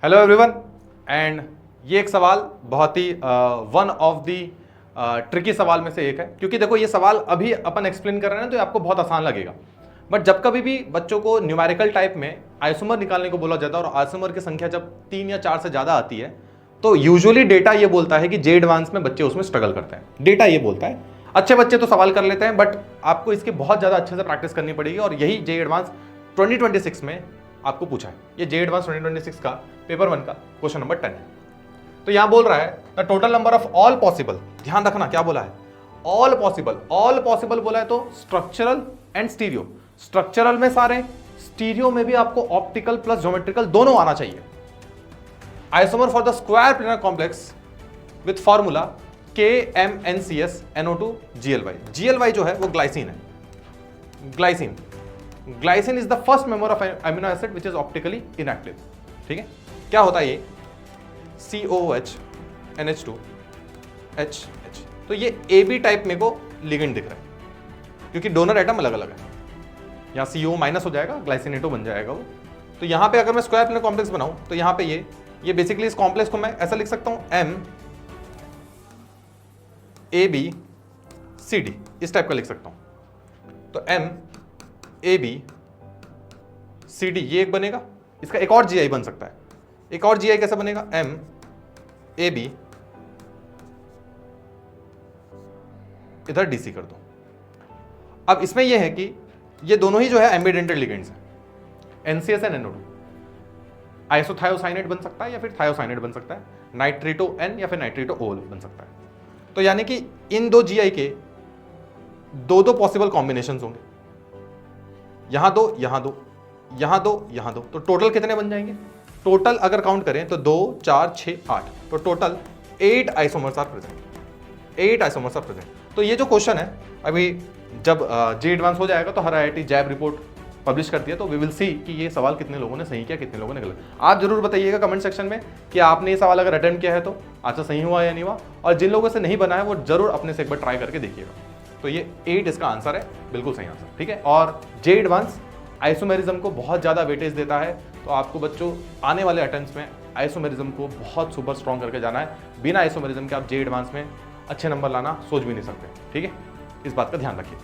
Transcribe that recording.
Hello everyone and ये एक सवाल बहुत ही वन ऑफ दी ट्रिकी सवाल में से एक है, क्योंकि देखो ये सवाल अभी अपन एक्सप्लेन कर रहे हैं तो ये आपको बहुत आसान लगेगा, बट जब कभी भी बच्चों को न्यूमेरिकल टाइप में आइसोमर निकालने को बोला जाता है और आइसोमर की संख्या जब 3 या 4 से ज़्यादा आती है तो यूजुअली डेटा ये बोलता है कि जे एडवांस में बच्चे उसमें स्ट्रगल करते हैं। डेटा ये बोलता है, अच्छे बच्चे तो सवाल कर लेते हैं, बट आपको इसकी बहुत ज़्यादा अच्छे से प्रैक्टिस करनी पड़ेगी और यही जे एडवांस 2026 में आपको पूछा है। ये जे एडवांस 2026 का पेपर 1 का क्वेश्चन नंबर 10 है। तो यहां बोल रहा है the total number of all possible, ध्यान रखना क्या बोला है, ऑल पॉसिबल बोला है तो स्ट्रक्चरल एंड स्टीरियो। स्ट्रक्चरल में सारे, स्टीरियो में भी आपको ऑप्टिकल प्लस ज्योमेट्रिकल दोनों आना चाहिए। Isomer for the square planar complex with formula KMnCsNO2 GLY जो है वो ग्लाइसिन है। Glycine is the first member of amino acid which is optically inactive. ठीक है, क्या होता है ये COOH NH2 H। तो ये AB टाइप में को लिगेंड दिख रहा है क्योंकि डोनर एटम अलग अलग है। यहाँ CO माइनस हो जाएगा, ग्लाइसिनेटो बन जाएगा वो। तो यहाँ पे अगर मैं स्क्वायर प्लेनर कॉम्प्लेक्स बनाऊं तो यहाँ पे ये बेसिकली इस कॉम्प्लेक्स को मैं ऐसा लिख सकता हूं MABCD, इस टाइप का लिख सकता हूं। तो MABCD ये एक बनेगा, इसका एक और GI बन सकता है। एक और GI कैसे बनेगा, MAB इधर DC कर दो। अब इसमें यह है कि ये दोनों ही जो है एम्बिडेंटेड लिगेंड्स हैं, NCS एंड NO2। आइसोथायोसाइनेट बन सकता है या फिर थायोसाइनेट बन सकता है, नाइट्रेटो N या फिर नाइट्रेटो O बन सकता है। तो यानी कि इन दो GI के दो पॉसिबल कॉम्बिनेशंस होंगे, यहां दो, यहां दो, यहां दो, यहां दो। तो टोटल कितने बन जाएंगे? टोटल अगर काउंट करें तो 2 4 6 8, तो total 8 isomers are present. 8 isomers are present. तो ये जो क्वेश्चन है अभी जब जे एडवांस हो जाएगा तो हर IIT जैब रिपोर्ट पब्लिश करती है, तो वी विल सी कि ये सवाल कितने लोगों ने सही किया, कितने लोगों ने गलत। आप जरूर बताइएगा कमेंट सेक्शन में कि आपने ये सवाल अगर अटेम्प्ट किया है तो आपसे सही हुआ या नहीं हुआ, और जिन लोगों से नहीं बना है वो जरूर अपने से एक बार ट्राई करके देखिएगा। तो ये 8 इसका आंसर है, बिल्कुल सही आंसर। ठीक है, और जे एडवांस आइसोमेरिज्म को बहुत ज़्यादा वेटेज देता है, तो आपको बच्चों आने वाले अटेम्प्ट्स में आइसोमेरिज्म को बहुत सुपर स्ट्रॉन्ग करके जाना है। बिना आइसोमेरिज्म के आप जे एडवांस में अच्छे नंबर लाना सोच भी नहीं सकते। ठीक है, इस बात का ध्यान रखिए।